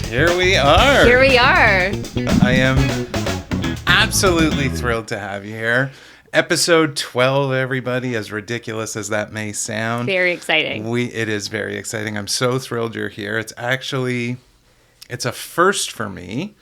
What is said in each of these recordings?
Here we are. Here we are. I am absolutely thrilled to have you here. Episode 12, everybody, as ridiculous as that may sound. Very exciting. It is very exciting. I'm so thrilled you're here. It's a first for me.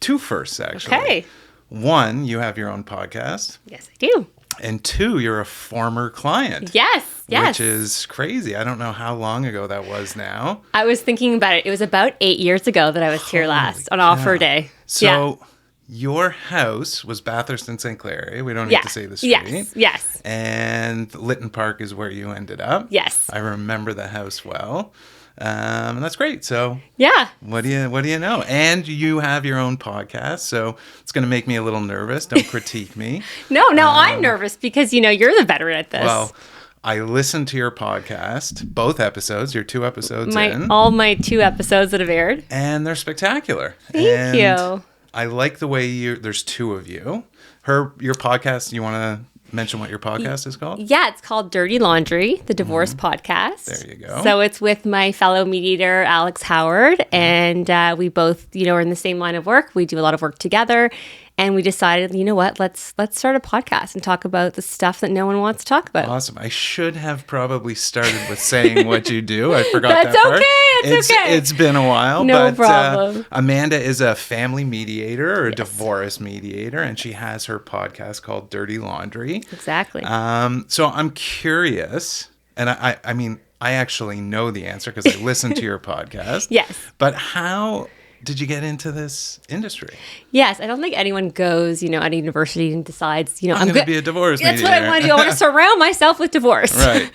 Two firsts, actually. Okay. One, you have your own podcast. Yes, I do. And two, you're a former client. Yes. Which is crazy. I don't know how long ago that was now. I was thinking about it. It was about 8 years ago that I was here last on offer day. So your house was Bathurst and St. Clair. We don't need to say the street. Yes. And Lytton Park is where you ended up. Yes. I remember the house well. And that's great. So yeah. What do you know? And you have your own podcast, so it's going to make me a little nervous. Don't critique me. No, I'm nervous because, you're the veteran at this. Well, I listened to your podcast, both episodes. You're 2 episodes in. All my 2 episodes that have aired. And they're spectacular. Thank you. I like the way there's 2 of you. Your podcast, you want to mention what your podcast is called? Yeah, it's called Dirty Laundry, the divorce podcast. There you go. So it's with my fellow mediator, Alex Howard, and we both, are in the same line of work. We do a lot of work together, and we decided, you know what, let's start a podcast and talk about the stuff that no one wants to talk about. Awesome. I should have probably started with saying what you do. I forgot That's that part. It's okay. It's been a while. No problem. Amanda is a family mediator or a divorce mediator, and she has her podcast called Dirty Laundry. Exactly. So I'm curious, and I mean, I actually know the answer because I listened to your podcast. Yes. But how did you get into this industry? Yes, I don't think anyone goes, at a university and decides, I'm going to be a divorce mediator. That's what I want to do. I want to surround myself with divorce. Right.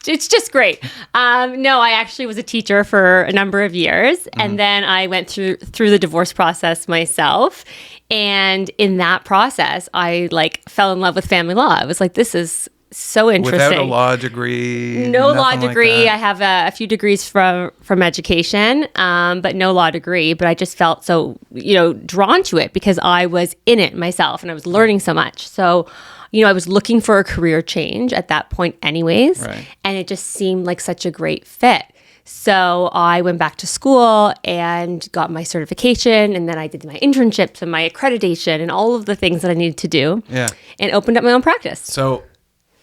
It's just great. No, I actually was a teacher for a number of years, and then I went through the divorce process myself. And in that process, I fell in love with family law. I was like, this is so interesting. Without a law degree? No law degree. Like I have a few degrees from education, but no law degree. But I just felt so, drawn to it because I was in it myself and I was learning so much. So, I was looking for a career change at that point anyways. Right. And it just seemed like such a great fit. So I went back to school and got my certification, and then I did my internships and my accreditation and all of the things that I needed to do. Yeah. And opened up my own practice. So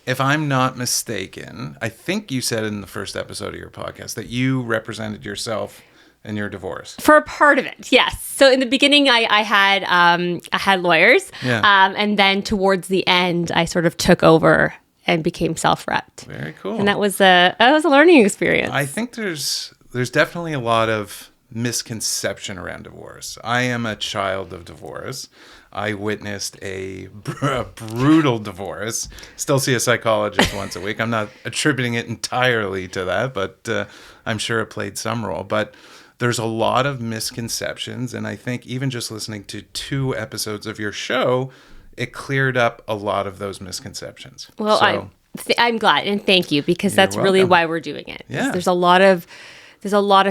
if I'm not mistaken, I think you said in the first episode of your podcast that you represented yourself in your divorce. For a part of it, yes. So in the beginning, I had lawyers, and then towards the end, I sort of took over and became self-repped. Very cool. And that was a learning experience. I think there's definitely a lot of misconception around divorce. I am a child of divorce. I witnessed a brutal divorce. Still see a psychologist once a week. I'm not attributing it entirely to that, but I'm sure it played some role. But there's a lot of misconceptions, and I think even just listening to 2 episodes of your show, it cleared up a lot of those misconceptions. Well, so, I'm glad, and thank you, because that's really why we're doing it. Yeah. There's a lot of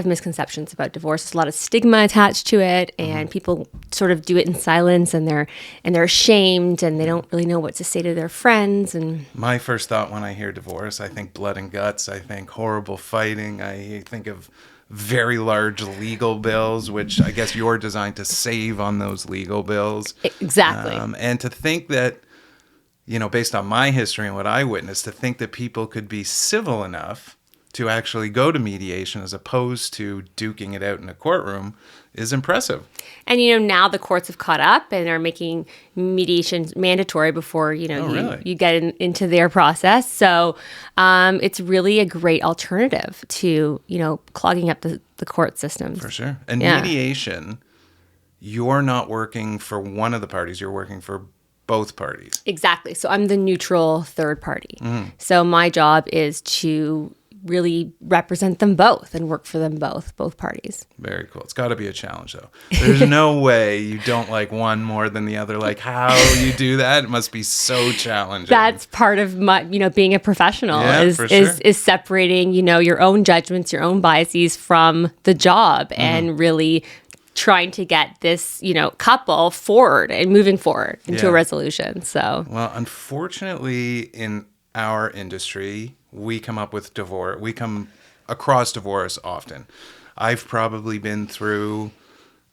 misconceptions about divorce. There's a lot of stigma attached to it, and people sort of do it in silence, and they're ashamed, and they don't really know what to say to their friends. And my first thought when I hear divorce, I think blood and guts. I think horrible fighting. I think of very large legal bills, which I guess you're designed to save on those legal bills. Exactly. And to think that, based on my history and what I witnessed, to think that people could be civil enough to actually go to mediation as opposed to duking it out in a courtroom is impressive. And, now the courts have caught up and are making mediation mandatory before, really? you get into their process. So it's really a great alternative to, clogging up the court systems. For sure. And mediation, you're not working for one of the parties. You're working for both parties. Exactly. So I'm the neutral third party. So my job is to really represent them both and work for them both parties. Very cool. It's got to be a challenge, though. There's no way you don't like one more than the other. Like, how you do that, it must be so challenging. That's part of my, being a professional for sure. is separating, your own judgments, your own biases from the job, and really trying to get this, couple forward and moving forward into a resolution. So, well, unfortunately, in our industry, we come across divorce often. I've probably been through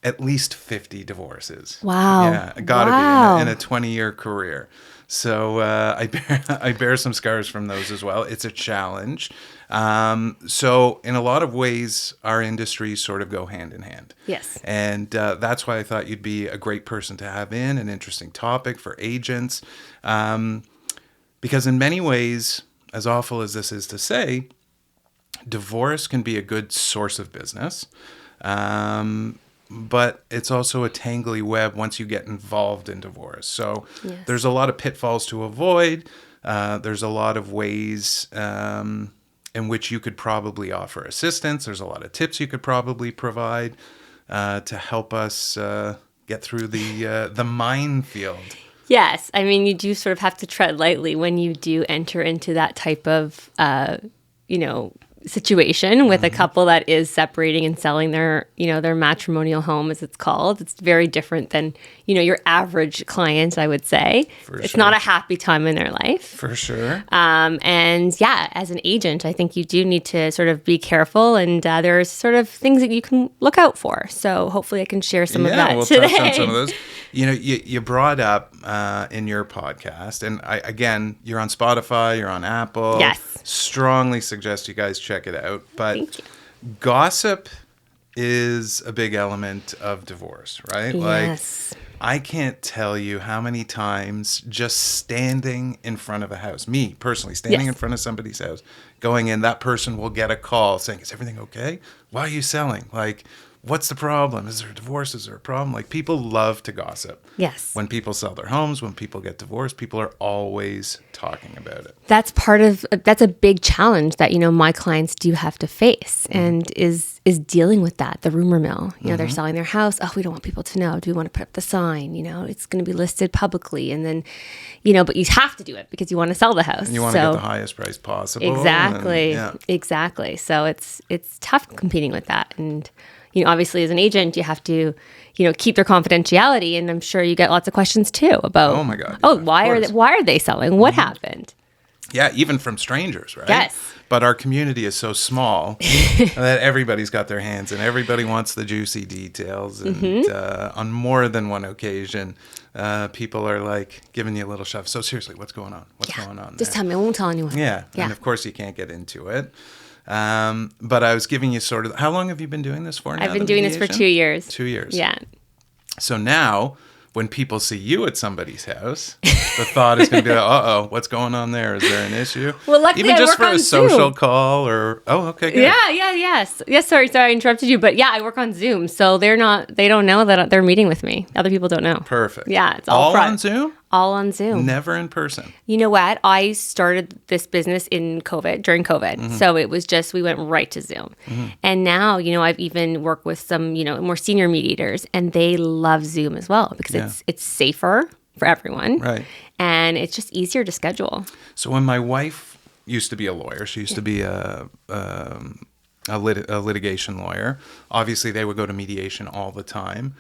at least 50 divorces. Wow. Yeah, gotta Wow. be in a 20-year career. So I bear some scars from those as well. It's a challenge. So in a lot of ways, our industries sort of go hand in hand. Yes. And that's why I thought you'd be a great person to have in, an interesting topic for agents. Because in many ways, as awful as this is to say, divorce can be a good source of business. But it's also a tangly web once you get involved in divorce. So there's a lot of pitfalls to avoid. There's a lot of ways in which you could probably offer assistance. There's a lot of tips you could probably provide to help us get through the minefield. Yes. I mean, you do sort of have to tread lightly when you do enter into that type of, situation with a couple that is separating and selling their matrimonial home, as it's called. It's very different than, your average client, I would say. It's not a happy time in their life. For sure. And yeah, as an agent, I think you do need to sort of be careful, and there's sort of things that you can look out for. So hopefully I can share some of that today. Touch on some of those. You brought up in your podcast, and again, you're on Spotify, you're on Apple. Yes. Strongly suggest you guys check it out. But Thank you. Gossip is a big element of divorce, right? Yes. Like, I can't tell you how many times just standing in front of a house, me personally, standing in front of somebody's house, going in, that person will get a call saying, is everything okay? Why are you selling? Like, what's the problem? Is there a divorce? Is there a problem? Like, people love to gossip. Yes. When people sell their homes, when people get divorced, people are always talking about it. That's a big challenge that, my clients do have to face, and is dealing with that, the rumor mill. They're selling their house. Oh, we don't want people to know. Do we want to put up the sign? It's going to be listed publicly. And then, but you have to do it because you want to sell the house. And you want to get the highest price possible. Exactly. And, Exactly. So it's tough competing with that. And, obviously as an agent, you have to, keep their confidentiality. And I'm sure you get lots of questions too about, oh my God. why are they selling? What happened? Yeah, even from strangers, right? Yes. But our community is so small that everybody's got their hands in. Everybody wants the juicy details. And on more than one occasion, people are like giving you a little shove. So seriously, what's going on? What's going on there? Just tell me. I won't tell anyone. Yeah. And of course you can't get into it. But I was giving you sort of, how long have you been doing this for now? I've been doing this for 2 years. 2 years. Yeah. So now, when people see you at somebody's house, the thought is going to be like, uh-oh, what's going on there? Is there an issue? Well, luckily even just I work for on a social Zoom. call or, oh, okay, good. Yes. Sorry, I interrupted you. But yeah, I work on Zoom. So they don't know that they're meeting with me. Other people don't know. Perfect. Yeah, it's all on Zoom? All on Zoom. Never in person. You know what? I started this business during COVID. So it was just, we went right to Zoom. And now, I've even worked with some, more senior mediators, and they love Zoom as well because it's safer for everyone. Right. And it's just easier to schedule. So when my wife used to be a lawyer, she used to be a litigation lawyer. Obviously, they would go to mediation all the time.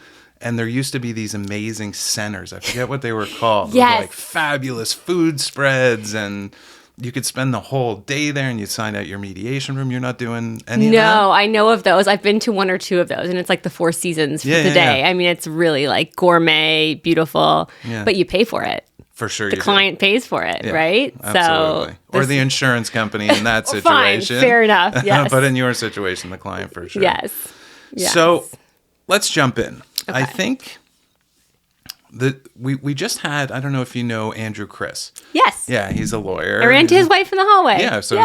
And there used to be these amazing centers. I forget what they were called. Yes. Like fabulous food spreads, and you could spend the whole day there, and you'd sign out your mediation room. You're not doing any of that? No, I know of those. I've been to one or two of those, and it's like the Four Seasons for the day. Yeah. I mean, it's really like gourmet, beautiful, but you pay for it. For sure, the client pays for it, right? Absolutely. So or the insurance company in that situation. Fine, fair enough. Yes. But in your situation, the client for sure. Yes. So let's jump in. Okay. I think that we just had, I don't know if you know Andrew Chris. Yes. Yeah, he's a lawyer. I ran into his wife in the hallway. Yeah, so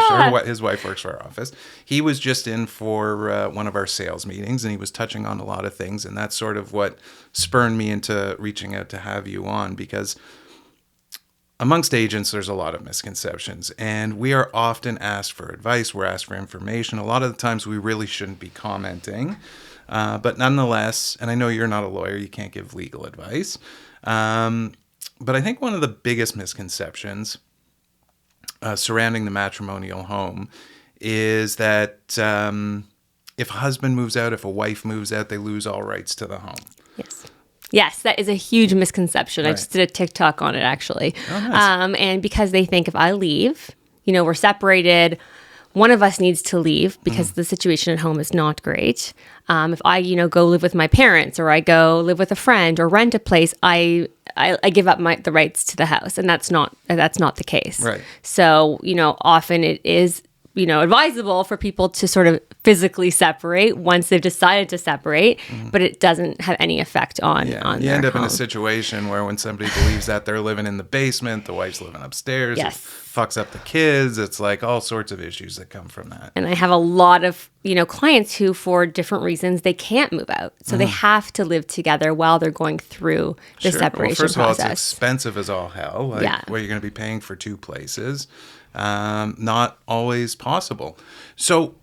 his wife works for our office. He was just in for one of our sales meetings, and he was touching on a lot of things, and that's sort of what spurred me into reaching out to have you on, because amongst agents, there's a lot of misconceptions, and we are often asked for advice. We're asked for information. A lot of the times we really shouldn't be commenting. But nonetheless, and I know you're not a lawyer, you can't give legal advice. But I think one of the biggest misconceptions surrounding the matrimonial home is that if a husband moves out, if a wife moves out, they lose all rights to the home. Yes, that is a huge misconception. Right. I just did a TikTok on it, actually. Oh, nice. And because they think if I leave, we're separated, one of us needs to leave because the situation at home is not great. If I, go live with my parents, or I go live with a friend, or rent a place, I give up the rights to the house, and that's not the case. Right. So, often it is, advisable for people to sort of physically separate once they've decided to separate, but it doesn't have any effect on You their end up home. in a situation where when somebody believes that they're living in the basement, the wife's living upstairs, Yes. it fucks up the kids. It's like all sorts of issues that come from that. And I have a lot of, clients who, for different reasons, they can't move out. So they have to live together while they're going through the separation Well, first of all, process. it's expensive as all hell. Like, where you're going to be paying for two places. Not always possible. So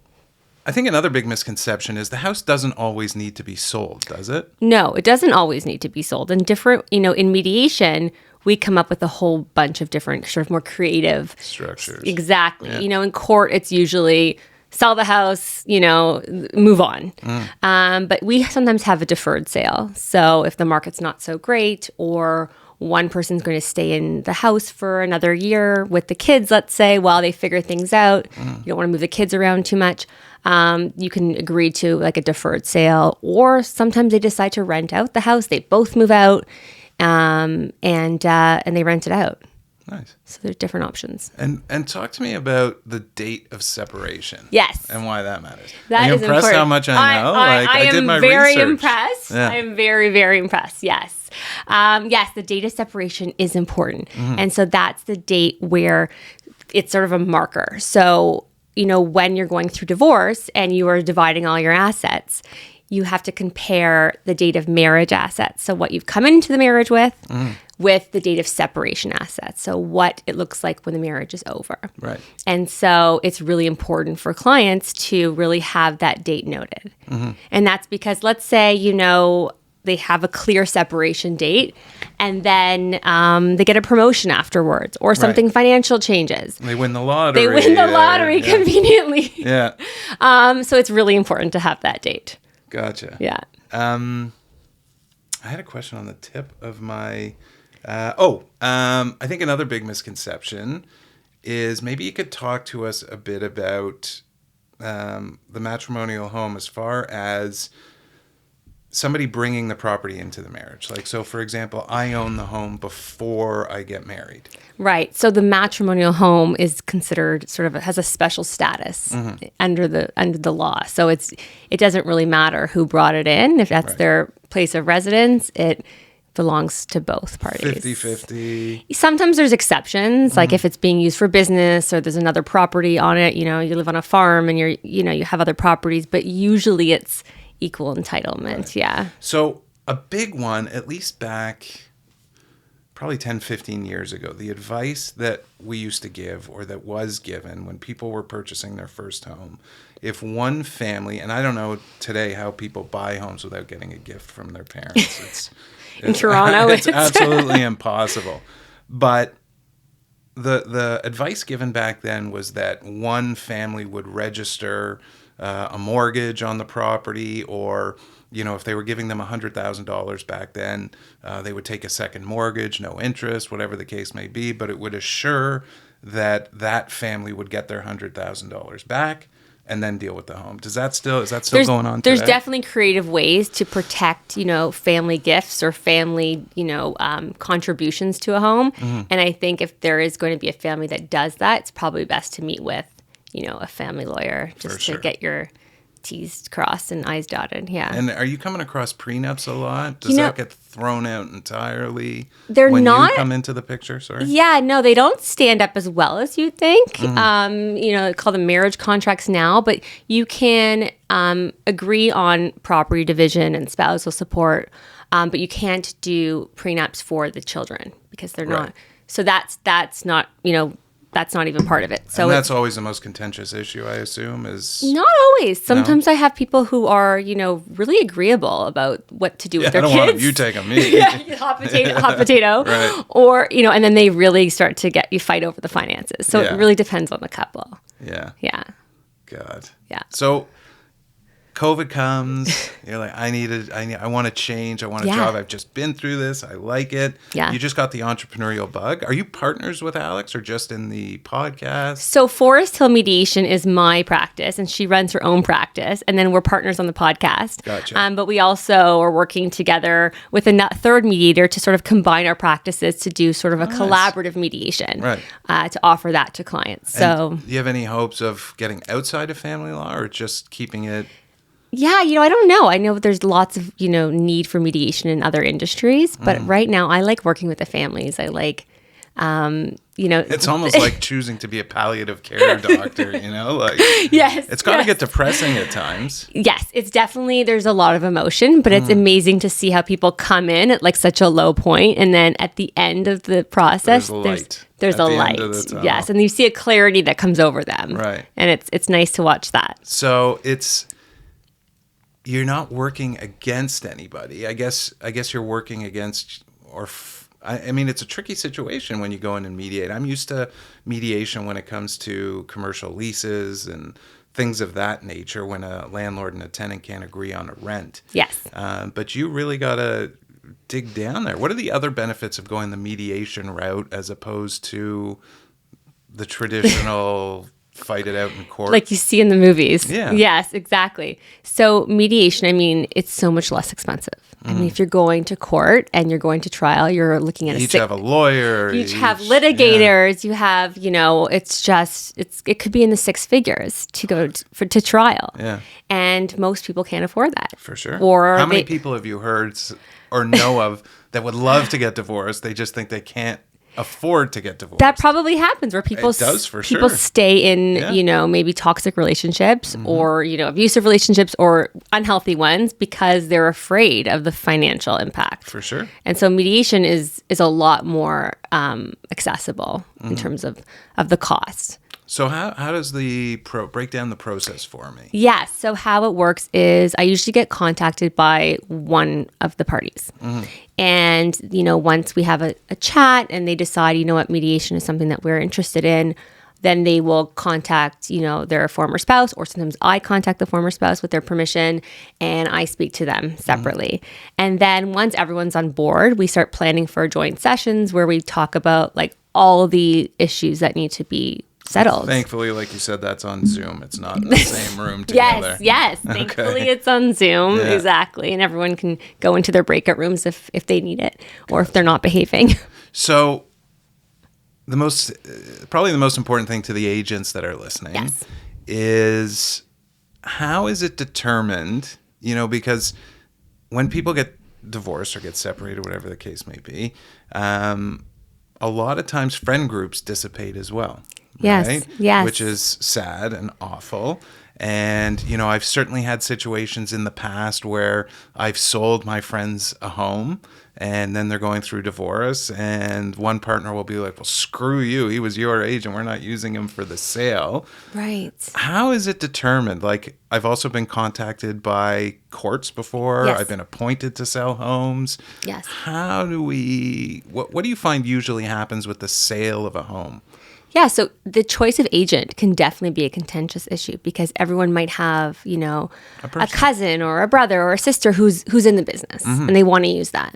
I think another big misconception is the house doesn't always need to be sold, does it? No, it doesn't always need to be sold. And different, in mediation, we come up with a whole bunch of different sort of more creative Structures. Exactly. Yeah. In court, it's usually sell the house, move on. But we sometimes have a deferred sale. So if the market's not so great, or one person's going to stay in the house for another year with the kids, let's say, while they figure things out, you don't want to move the kids around too much, you can agree to like a deferred sale. Or sometimes they decide to rent out the house. They both move out, and they rent it out. Nice. So there's different options. And talk to me about the date of separation. Yes. And why that matters. That Are you is impressed important. how much I know? I did am my very research. impressed. Yeah. I am very, very impressed. Yes. Yes, the date of separation is important. And so that's the date where it's sort of a marker. So, when you're going through divorce and you are dividing all your assets, you have to compare the date of marriage assets. So what you've come into the marriage with the date of separation assets. So what it looks like when the marriage is over. Right. And so it's really important for clients to really have that date noted. And that's because, let's say, they have a clear separation date, and then they get a promotion afterwards, or something financial changes. They win the lottery. They win the lottery conveniently. Yeah. So it's really important to have that date. Gotcha. Yeah. I had a question on the tip of my... I think another big misconception is maybe you could talk to us a bit about the matrimonial home as far as somebody bringing the property into the marriage. Like, so for example, I own the home before I get married. Right. So the matrimonial home is considered has a special status under the law. So it doesn't really matter who brought it in. If that's their place of residence, it belongs to both parties. 50-50. Sometimes there's exceptions, like if it's being used for business, or there's another property on it, you live on a farm and you have other properties, but usually it's equal entitlement. Right. Yeah. So a big one, at least back probably 10, 15 years ago, the advice that we used to give, or that was given when people were purchasing their first home, if one family, and I don't know today how people buy homes without getting a gift from their parents. It's in Toronto, it's absolutely impossible. But the advice given back then was that one family would register a mortgage on the property, or if they were giving them $100,000 back then, they would take a second mortgage, no interest, whatever the case may be, but it would assure that family would get their $100,000 back and then deal with the home. Is that still going on today? There's definitely creative ways to protect, family gifts or family, contributions to a home. And I think if there is going to be a family that does that, it's probably best to meet with, a family lawyer just to get your T's crossed and I's dotted. Yeah. And are you coming across prenups a lot? Does that get thrown out entirely when you come into the picture? Sorry. Yeah, no, they don't stand up as well as you think. They call them marriage contracts now, but you can agree on property division and spousal support, but you can't do prenups for the children because they're not. So that's not, that's not even part of it. So and that's always the most contentious issue, I assume, is... Not always. Sometimes I have people who are, really agreeable about what to do with their kids. I don't want them, you take them, me. Hot potato. Right. Or, and then they really start to you fight over the finances. So it really depends on the couple. Yeah. Yeah. God. Yeah. So COVID comes, you're like, I want to change. I want a job. I've just been through this. I like it. Yeah. You just got the entrepreneurial bug. Are you partners with Alex or just in the podcast? So Forest Hill Mediation is my practice, and she runs her own practice. And then we're partners on the podcast. Gotcha. But we also are working together with a third mediator to sort of combine our practices to do sort of a collaborative mediation, to offer that to clients. So, do you have any hopes of getting outside of family law or just keeping it? Yeah, I don't know. I know there's lots of, need for mediation in other industries, but right now I like working with the families. I like, It's almost like choosing to be a palliative care doctor, like yes, it's got to get depressing at times. Yes, it's definitely, there's a lot of emotion, but it's amazing to see how people come in at like such a low point, and then at the end of the process, there's a light. Yes, and you see a clarity that comes over them. Right. And it's nice to watch that. So you're not working against anybody. I guess you're working against, I mean, it's a tricky situation when you go in and mediate. I'm used to mediation when it comes to commercial leases and things of that nature, when a landlord and a tenant can't agree on a rent. Yes. But you really got to dig down there. What are the other benefits of going the mediation route as opposed to the traditional fight it out in court? Like you see in the movies. Yeah. Yes, exactly. So mediation, I mean, it's so much less expensive. I mean, if you're going to court and you're going to trial, you're looking at you have a lawyer. You have litigators. You have, it could be in the six figures to go to trial. Yeah. And most people can't afford that. For sure. Or how many people have you heard or know of that would love to get divorced? They just think they can't afford to get divorced. That probably happens where people stay in, maybe toxic relationships or, abusive relationships or unhealthy ones because they're afraid of the financial impact. For sure. And so mediation is a lot more accessible in terms of the cost. So how does break down the process for me? Yes. So how it works is I usually get contacted by one of the parties. And, once we have a chat and they decide, what, mediation is something that we're interested in, then they will contact, their former spouse, or sometimes I contact the former spouse with their permission and I speak to them separately. And then once everyone's on board, we start planning for joint sessions where we talk about like all the issues that need to be settled. Thankfully, like you said, that's on Zoom. It's not in the same room together. Yes. Thankfully, it's on Zoom. Yeah. Exactly. And everyone can go into their breakout rooms if they need it or if they're not behaving. So probably the most important thing to the agents that are listening is, how is it determined, because when people get divorced or get separated, whatever the case may be, a lot of times friend groups dissipate as well. Yes, right? yes. Which is sad and awful. And, I've certainly had situations in the past where I've sold my friends a home and then they're going through divorce and one partner will be like, well, screw you. He was your agent. We're not using him for the sale. Right. How is it determined? Like, I've also been contacted by courts before. Yes. I've been appointed to sell homes. Yes. How do what do you find usually happens with the sale of a home? Yeah, so the choice of agent can definitely be a contentious issue because everyone might have, a cousin or a brother or a sister who's in the business and they want to use that.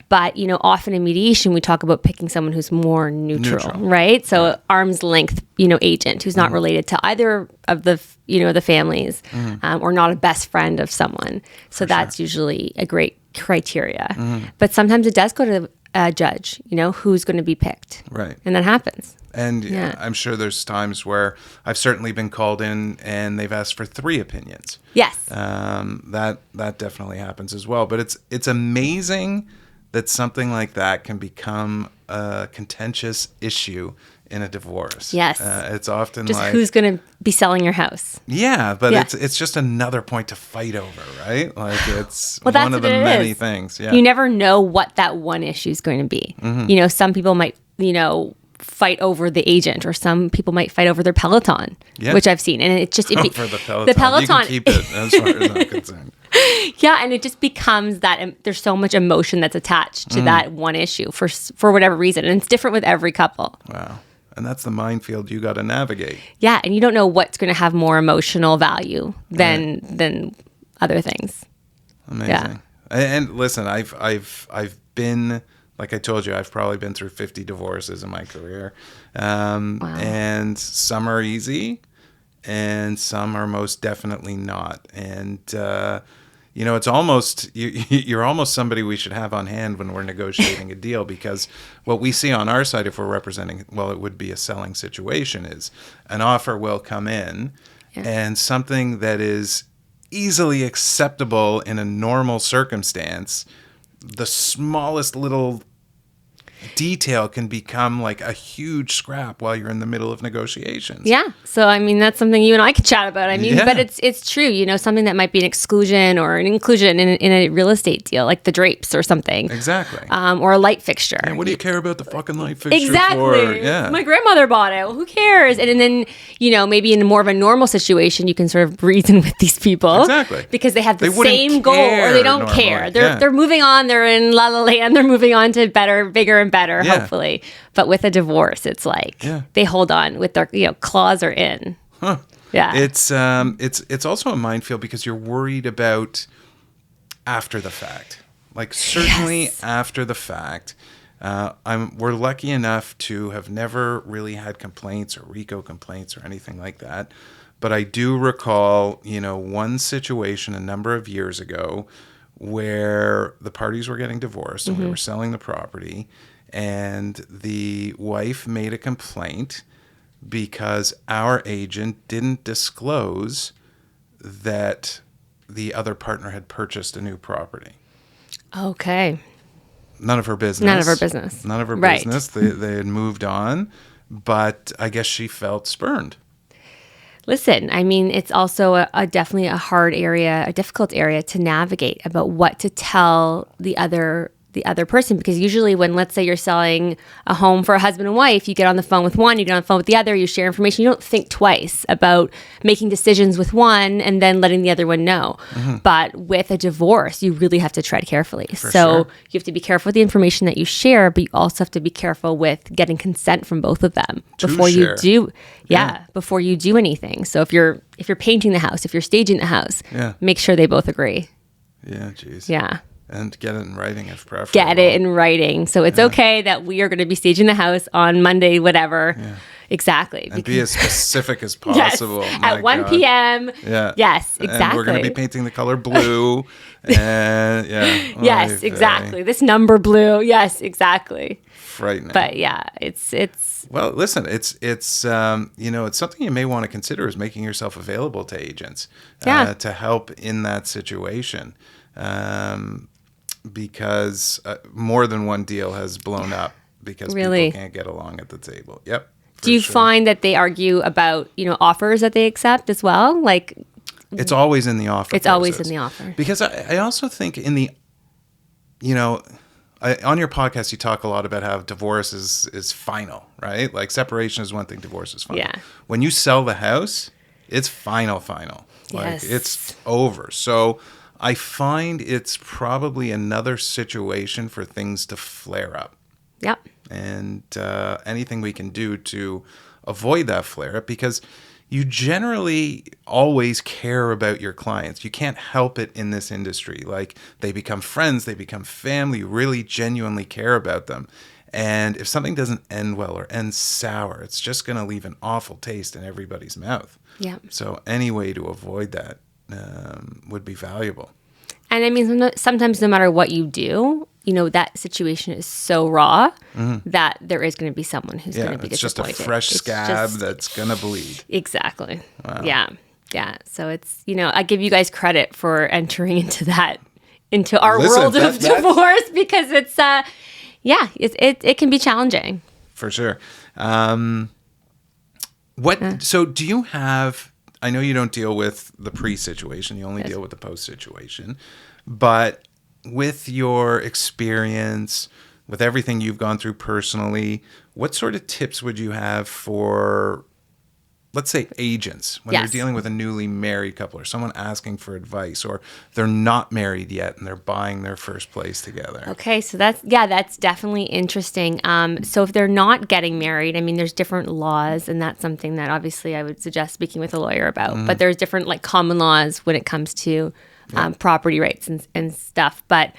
But, often in mediation, we talk about picking someone who's more neutral. Right? So arm's length, agent who's not related to either of the, the families or not a best friend of someone. So that's usually a great criteria. But sometimes it does go to a judge, who's going to be picked. Right. And that happens. And I'm sure there's times where I've certainly been called in and they've asked for 3 opinions. Yes. That definitely happens as well. But it's amazing that something like that can become a contentious issue in a divorce. Yes. It's often just who's going to be selling your house. Yeah, but it's just another point to fight over, right? Like it's one of the many things. Yeah. You never know what that one issue is going to be. Some people might, fight over the agent, or some people might fight over their Peloton, which I've seen. And it's just... for the Peloton. You can keep it as far as I'm concerned. Yeah, and it just becomes that there's so much emotion that's attached to that one issue for whatever reason. And it's different with every couple. Wow. And that's the minefield you got to navigate. Yeah, and you don't know what's going to have more emotional value than other things. Amazing. Yeah. And listen, I've been, like I told you, I've probably been through 50 divorces in my career. And some are easy and some are most definitely not. And, it's almost, you're almost somebody we should have on hand when we're negotiating a deal, because what we see on our side, if we're representing, well, it would be a selling situation, is an offer will come in and something that is easily acceptable in a normal circumstance, the smallest little detail can become like a huge scrap while you're in the middle of negotiations. Yeah. So, I mean, that's something you and I could chat about. I mean, but it's true, something that might be an exclusion or an inclusion in a real estate deal, like the drapes or something. Exactly. Or a light fixture. And what do you care about the fucking light fixture exactly. for? Yeah. My grandmother bought it. Well, who cares? And then, maybe in more of a normal situation, you can sort of reason with these people. Exactly. Because they have the same goal, or they don't care. They're moving on. They're in La La Land. They're moving on to better, bigger, and better, hopefully. But with a divorce, it's like they hold on with their claws are in. Huh. Yeah. It's also a minefield because you're worried about after the fact. Like certainly after the fact. We're lucky enough to have never really had complaints or RICO complaints or anything like that. But I do recall, one situation a number of years ago where the parties were getting divorced and we were selling the property, and the wife made a complaint because our agent didn't disclose that the other partner had purchased a new property. Okay. None of her business. None of her business. None of her business. They had moved on, but I guess she felt spurned. Listen, I mean, it's also definitely a hard area, a difficult area to navigate about what to tell the other person, because usually when, let's say you're selling a home for a husband and wife, you get on the phone with one, you get on the phone with the other, you share information. You don't think twice about making decisions with one and then letting the other one know. But with a divorce, you really have to tread carefully. You have to be careful with the information that you share, but you also have to be careful with getting consent from both of them before you do before you do anything. So if you're painting the house, if you're staging the house, make sure they both agree. Yeah, geez. Yeah. And get it in writing if preferable. Get it in writing. So it's okay that we are going to be staging the house on Monday, whatever. Yeah. Exactly. And be as specific as possible. Yes. At 1 p.m. Yeah. Yes, exactly. And we're going to be painting the color blue. And yes, exactly. This number blue. Yes, exactly. Frightening. But it's. Well, listen, it's something you may want to consider, is making yourself available to agents to help in that situation. Because more than one deal has blown up because people can't get along at the table. Yep. Do you find that they argue about, offers that they accept as well? Like, it's always in the offer. It's always in the offer. Because I also think in the, on your podcast, you talk a lot about how divorce is final, right? Like separation is one thing, divorce is final. Yeah. When you sell the house, it's final. Like it's over. So I find it's probably another situation for things to flare up. Yep. And anything we can do to avoid that flare up, because you generally always care about your clients. You can't help it in this industry. Like, they become friends, they become family. You really genuinely care about them. And if something doesn't end well or end sour, it's just going to leave an awful taste in everybody's mouth. Yeah. So any way to avoid that would be valuable. And I mean, sometimes no matter what you do, that situation is so raw that there is going to be someone who's going to be disappointed. It's just a fresh scab that's going to bleed. Exactly. Wow. Yeah. Yeah. So it's, I give you guys credit for entering into our world of divorce, because it's, it can be challenging. For sure. So do you have, I know you don't deal with the pre-situation, you only deal with the post-situation, but with your experience, with everything you've gone through personally, what sort of tips would you have for, let's say, agents when they're dealing with a newly married couple, or someone asking for advice, or they're not married yet and they're buying their first place together? Okay, so that's definitely interesting. So if they're not getting married, I mean, there's different laws, and that's something that obviously I would suggest speaking with a lawyer about. But there's different common laws when it comes to property rights and stuff. But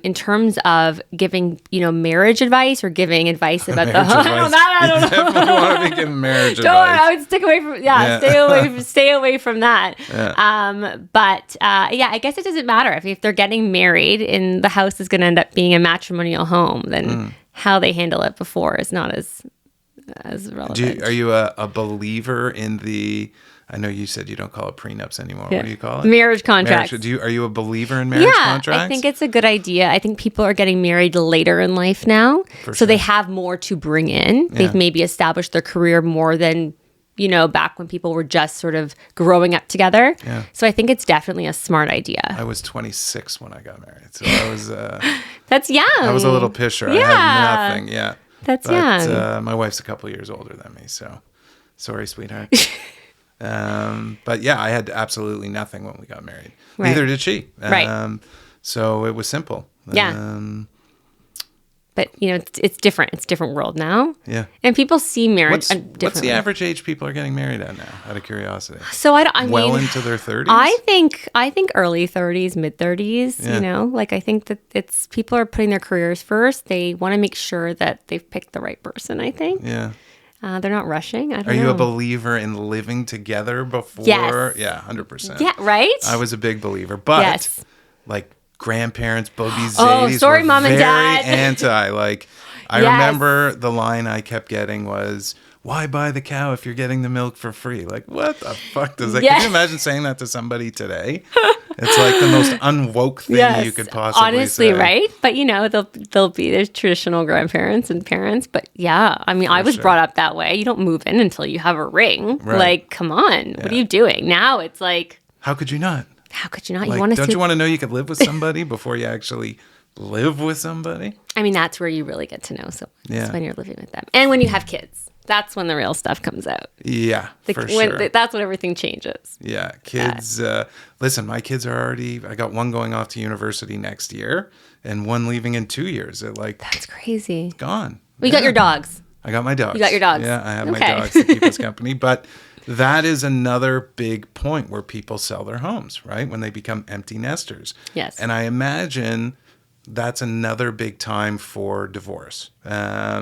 in terms of giving, marriage advice or giving advice about the home, I don't know. Definitely want to be giving marriage advice. I would stick away from, stay away from that. Yeah. But I guess it doesn't matter if they're getting married and the house is going to end up being a matrimonial home, then how they handle it before is not as relevant. Are you a believer in the? I know you said you don't call it prenups anymore. Yeah. What do you call it? Marriage contracts. Are you a believer in marriage contracts? I think it's a good idea. I think people are getting married later in life now. So they have more to bring in. They've maybe established their career more than, back when people were just sort of growing up together. Yeah. So I think it's definitely a smart idea. I was 26 when I got married. So I was... That's young. I was a little pisher. Yeah. I had nothing. Yeah. That's young. My wife's a couple years older than me. So sorry, sweetheart. But yeah, I had absolutely nothing when we got married. Right. Neither did she. Right. So it was simple. Yeah. But it's different. It's a different world now. Yeah. And people see marriage differently. What's the average age people are getting married at now? Out of curiosity. So I mean, into their 30s. I think early 30s, mid 30s. Yeah. I think that it's people are putting their careers first. They want to make sure that they've picked the right person. I think. Yeah. They're not rushing. I don't know. Are you a believer in living together before? Yes. Yeah, 100%. Yeah, right? I was a big believer. But, grandparents, Bobby's, sorry, were Mom and Dad. very anti. I remember the line I kept getting was, why buy the cow if you're getting the milk for free? Like, what the fuck does that... Can you imagine saying that to somebody today? It's like the most unwoke thing you could possibly honestly, say. Right? But there's traditional grandparents and parents. But yeah, I mean, I was brought up that way. You don't move in until you have a ring. Right. Like, come on, what are you doing? Now it's like, how could you not? How could you not? Like, don't you want to know you could live with somebody before you actually live with somebody? I mean, that's where you really get to know someone. Yeah. When you're living with them, and when you have kids. That's when the real stuff comes out. Yeah, for sure. That's when everything changes. Yeah, kids. Listen, my kids are already... I got one going off to university next year and one leaving in 2 years. That's crazy. It's gone. Well, you got your dogs. I got my dogs. You got your dogs. Yeah, I have my dogs to keep us company. But that is another big point where people sell their homes, right? When they become empty nesters. Yes. And I imagine... that's another big time for divorce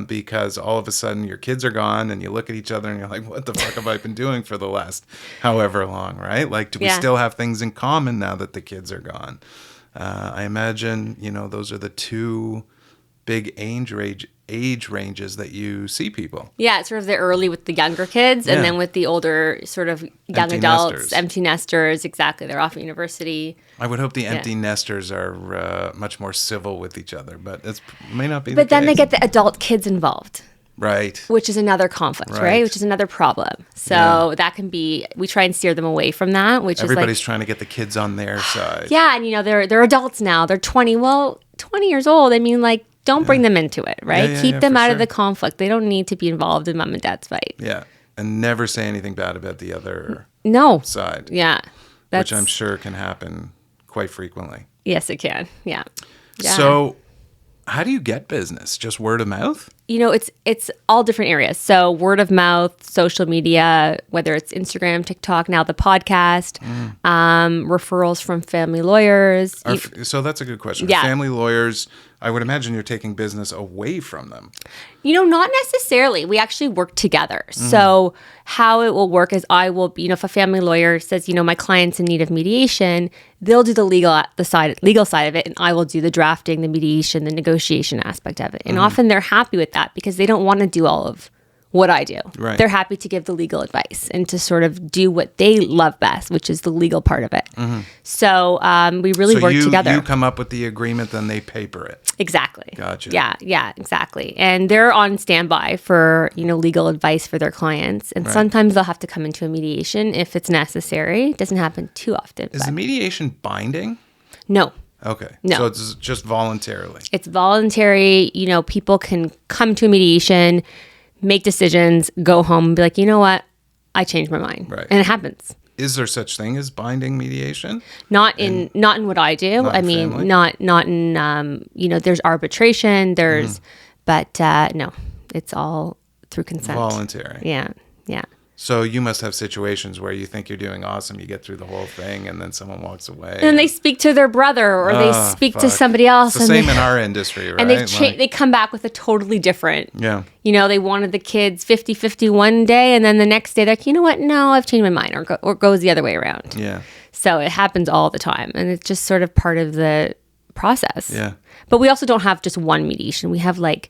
because all of a sudden your kids are gone and you look at each other and you're like, what the fuck have I been doing for the last however long, right? Like, do we still have things in common now that the kids are gone? I imagine, those are the two big age ranges that you see people. Yeah, it's sort of the early with the younger kids and then with the older sort of young adults, empty nesters. Exactly. They're off at university. I would hope the empty nesters are much more civil with each other, but it may not be But then they get the adult kids involved. Right. Which is another conflict, right? Which is another problem. So that can be, we try and steer them away from that, which everybody's trying to get the kids on their side. Yeah, and they're adults now. They're 20. Well, 20 years old. I mean, like, don't bring them into it, right? Keep them out of the conflict. They don't need to be involved in mom and dad's fight. Yeah. And never say anything bad about the other side. Yeah. Which I'm sure can happen quite frequently. Yes, it can. Yeah. So how do you get business? Just word of mouth? It's all different areas. So word of mouth, social media, whether it's Instagram, TikTok, now the podcast, referrals from family lawyers. So that's a good question. Yeah. Family lawyers, I would imagine you're taking business away from them. Not necessarily. We actually work together. So how it will work is I will be, if a family lawyer says, my client's in need of mediation, they'll do the legal side of it, and I will do the drafting, the mediation, the negotiation aspect of it. And often they're happy with that because they don't want to do all of what I do. Right. They're happy to give the legal advice and to sort of do what they love best, which is the legal part of it. So we really work together. You come up with the agreement, then they paper it. Exactly. Gotcha. Yeah, exactly. And they're on standby for, legal advice for their clients. And sometimes they'll have to come into a mediation if it's necessary. It doesn't happen too often. Is the mediation binding? No. Okay. No. So it's just voluntarily. It's voluntary. People can come to a mediation, make decisions, go home, and be like, you know what? I changed my mind. Right. And it happens. Is there such thing as binding mediation? Not in what I do. I mean, family? not in there's arbitration, but no. It's all through consent. Voluntary. Yeah. Yeah. So you must have situations where you think you're doing awesome, you get through the whole thing, and then someone walks away. And they speak to their brother, or they speak to somebody else. It's the same in our industry, right? And they come back with a totally different. Yeah. They wanted the kids 50-50 one day, and then the next day they're like, you know what? No, I've changed my mind, or goes the other way around. Yeah. So it happens all the time, and it's just sort of part of the process. Yeah. But we also don't have just one mediation. We have like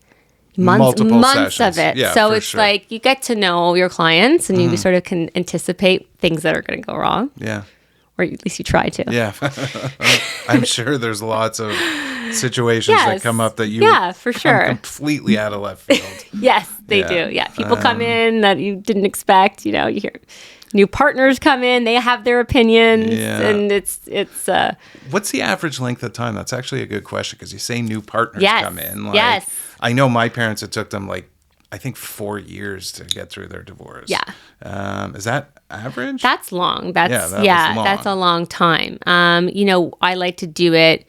Multiple months sessions. of it. Yeah, so for it's sure. like you get to know your clients, and you sort of can anticipate things that are going to go wrong. Yeah. Or at least you try to. Yeah. I'm sure there's lots of situations that come up that you for sure. come completely out of left field. Yes, they do. Yeah. People come in that you didn't expect. You hear new partners come in, they have their opinions, and it's What's the average length of time? That's actually a good question, because you say new partners come in. Yes. I know my parents, it took them I think 4 years to get through their divorce. Yeah. Is that average? That's long. That's was long. That's a long time. I like to do it.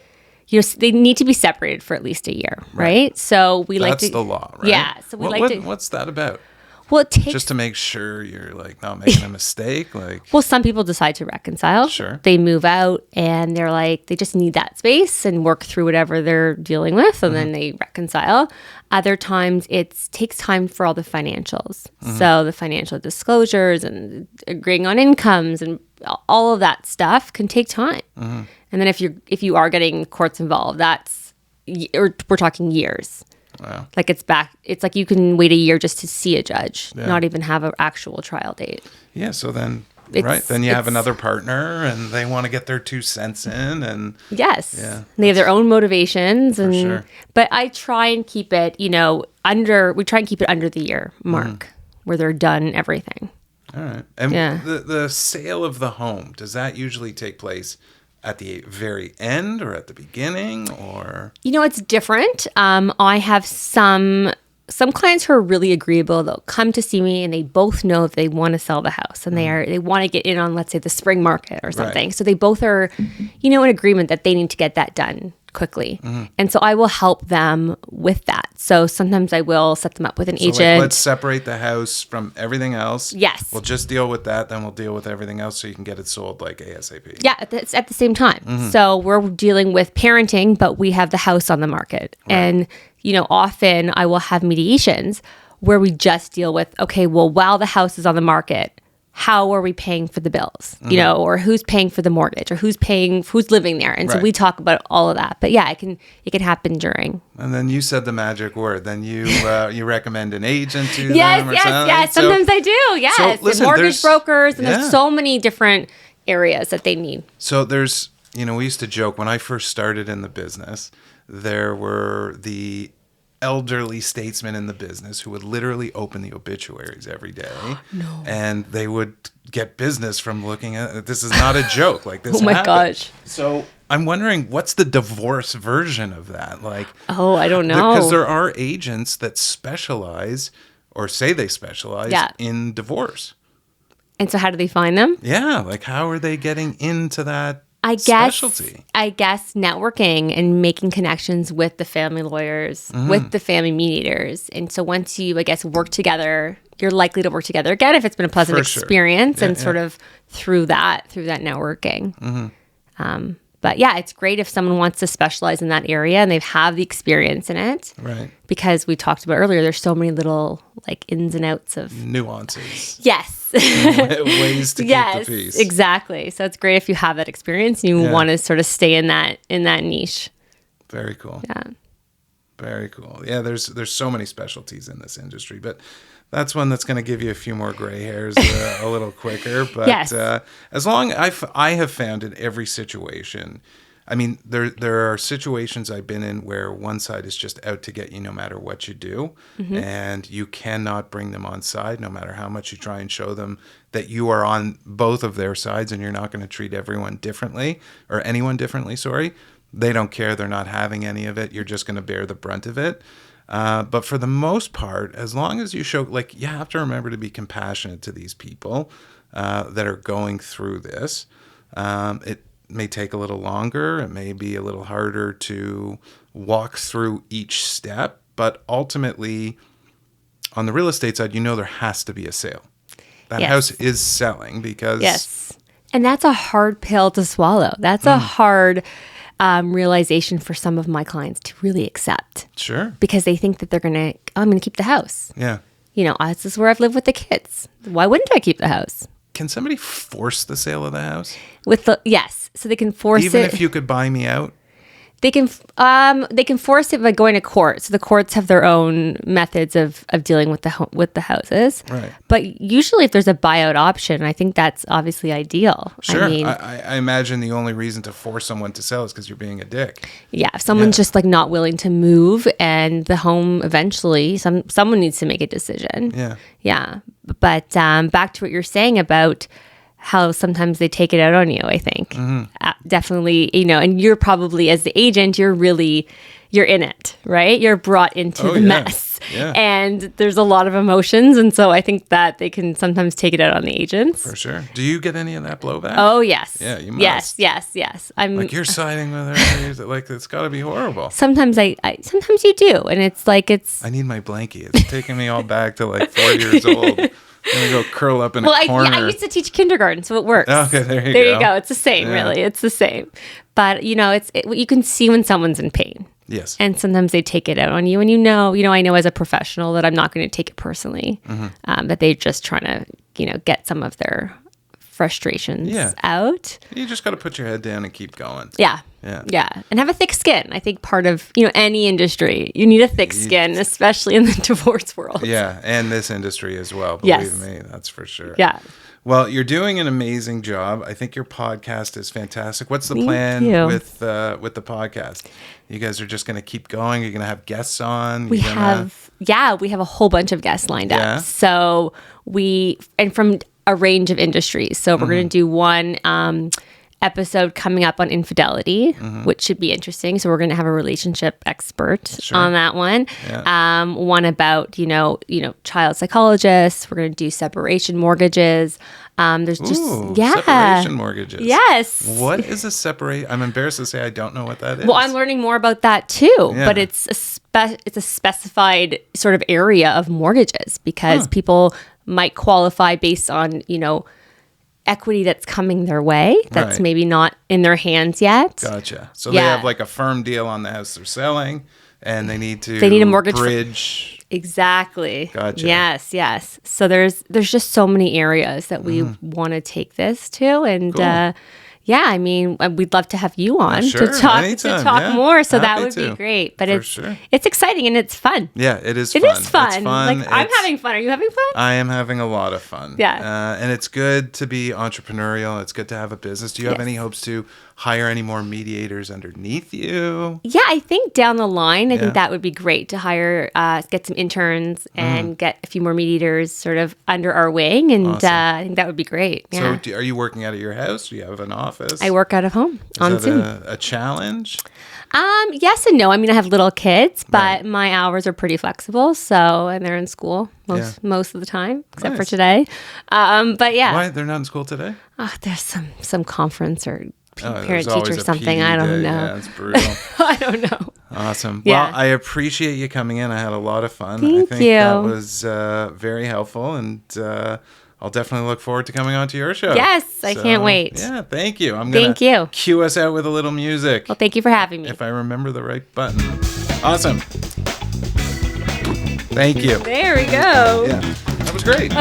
They need to be separated for at least a year, right? So we like to. That's the law, right? Yeah. So we like to. What's that about? Well, it takes Just to make sure you're not making a mistake. Well, some people decide to reconcile. Sure. They move out and they're like, they just need that space and work through whatever they're dealing with, and then they reconcile. Other times it takes time for all the financials. So the financial disclosures and agreeing on incomes and all of that stuff can take time. And then if you are getting courts involved, we're talking years. Wow. It's like you can wait a year just to see a judge, not even have an actual trial date. Yeah, so then then you have another partner and they want to get their 2 cents in, and yes. Yeah. They have their own motivations, and sure. But I try and keep it, under the year mark where they're done everything. All right. And the sale of the home, does that usually take place at the very end or at the beginning, or? It's different. I have some clients who are really agreeable. They'll come to see me, and they both know if they want to sell the house, and they want to get in on, let's say, the spring market or something. Right. So they both are, in agreement that they need to get that done quickly. And so I will help them with that. So sometimes I will set them up with an agent. Let's separate the house from everything else. Yes. We'll just deal with that, then we'll deal with everything else so you can get it sold ASAP. Yeah, it's at the same time. So we're dealing with parenting, but we have the house on the market. Right. And, often I will have mediations where we just deal with, okay, well, while the house is on the market, how are we paying for the bills, or who's paying for the mortgage, or who's living there. And so we talk about all of that. But yeah, it can happen during. And then you said the magic word. Then you you recommend an agent to them or something? Yes. Sometimes I do. Yes. So, listen, and mortgage brokers, and there's so many different areas that they need. So there's, we used to joke when I first started in the business, there were the elderly statesmen in the business who would literally open the obituaries every day. No. And they would get business from looking at it. This is not a joke. Like this. Oh my happened. gosh. So I'm wondering, what's the divorce version of that? I don't know. Because there are agents that specialize, or say they specialize in divorce. And so how do they find them? Yeah. How are they getting into that specialty? I guess networking and making connections with the family lawyers, with the family mediators. And so once you, I guess, work together, you're likely to work together again if it's been a pleasant experience, and sort of through that networking. But yeah, it's great if someone wants to specialize in that area and they've had the experience in it. Right. Because we talked about earlier, there's so many little ins and outs of nuances. Yes. Ways to keep the peace. Exactly. So it's great if you have that experience and you want to sort of stay in that niche. Very cool. Yeah. Very cool. Yeah, there's so many specialties in this industry, but that's one that's going to give you a few more gray hairs a little quicker. But as long I have found in every situation, I mean, there are situations I've been in where one side is just out to get you no matter what you do, and you cannot bring them on side no matter how much you try and show them that you are on both of their sides, and you're not going to treat everyone differently, or anyone differently, sorry. They don't care. They're not having any of it. You're just going to bear the brunt of it. But for the most part, as long as you show, you have to remember to be compassionate to these people that are going through this. It may take a little longer. It may be a little harder to walk through each step. But ultimately, on the real estate side, there has to be a sale. that Yes. house is selling because Yes. And that's a hard pill to swallow. That's a hard realization for some of my clients to really accept, sure. because they think that I'm going to keep the house. Yeah. You know, this is where I've lived with the kids. Why wouldn't I keep the house? Can somebody force the sale of the house? Yes, so they can force Even it. if you could buy me out? They can force it by going to court. So the courts have their own methods of dealing with the houses. Right. But usually, if there's a buyout option, I think that's obviously ideal. Sure. I mean, I imagine the only reason to force someone to sell is because you're being a dick. yeah, if someone's just like not willing to move, and the home eventually, someone needs to make a decision. Yeah. Yeah. But back to what you're saying about how sometimes they take it out on you, I think. Definitely, you know, and you're probably, as the agent, you're in it, right? You're brought into the mess. Yeah. And there's a lot of emotions. And so I think that they can sometimes take it out on the agents. For sure. Do you get any of that blowback? Oh, yes. Yeah, you must. Yes. I'm Like, you're siding with her. Like, it's got to be horrible. sometimes sometimes you do. And it's like, I need my blankie. It's taking me all back to like 4 years old. I'm going to go curl up in a corner. I used to teach kindergarten, so it works. Okay, there you go. It's the same, really. It's the same. But, you know, you can see when someone's in pain. Yes. And sometimes they take it out on you. And I know as a professional that I'm not going to take it personally, that they're just trying to, get some of their frustrations out. You just got to put your head down and keep going. Yeah. And have a thick skin. I think part of, any industry, you need a thick skin, especially in the divorce world. Yeah. And this industry as well. Believe me, that's for sure. Yeah. Well, you're doing an amazing job. I think your podcast is fantastic. What's the Thank plan you. with the podcast? You guys are just going to keep going? You're going to have guests on? We have a whole bunch of guests lined Yeah? up. So from a range of industries. So we're going to do one episode coming up on infidelity, which should be interesting. So we're going to have a relationship expert on that one. Yeah. One about, child psychologists. We're going to do separation mortgages. There's Separation mortgages. Yes. What is a separate? I'm embarrassed to say I don't know what that is. Well, I'm learning more about that too, Yeah. but it's a specified sort of area of mortgages because people might qualify based on, equity that's coming their way that's Right. maybe not in their hands yet. Gotcha. So they have like a firm deal on the house they're selling, and they need a mortgage bridge. Exactly. Gotcha. Yes. So there's just so many areas that we want to take this to, and Cool. we'd love to have you on Sure. to talk Anytime. more. So that Happy would to. be great. But For it's sure. it's exciting and it's fun. Yeah, it is It fun. is fun. It's fun. Like I'm having fun. Are you having fun? I am having a lot of fun. Yeah. And it's good to be entrepreneurial. It's good to have a business. Do you have any hopes to hire any more mediators underneath you? Yeah, I think down the line, I Yeah. think that would be great to hire, get some interns and get a few more mediators sort of under our wing. And Awesome. I think that would be great. Yeah. So are you working out of your house? Do you have an office? I work out of home on Is Zoom. that a challenge? Yes and no. I mean, I have little kids, but Right. my hours are pretty flexible. And they're in school most of the time, except for Nice. today. But yeah, Why? They're not in school today? there's some conference or There's parent always teacher a something. PD I don't day. know. Yeah, it's brutal. I don't know. Awesome. Yeah. Well, I appreciate you coming in. I had a lot of fun. Thank I think you. that was very helpful, and I'll definitely look forward to coming on to your show. Yes, I can't wait. Yeah, thank you. I'm going Thank you. to cue us out with a little music, Well, thank you for having me. if I remember the right button. Awesome. Thank you. There we go. Yeah, that was great.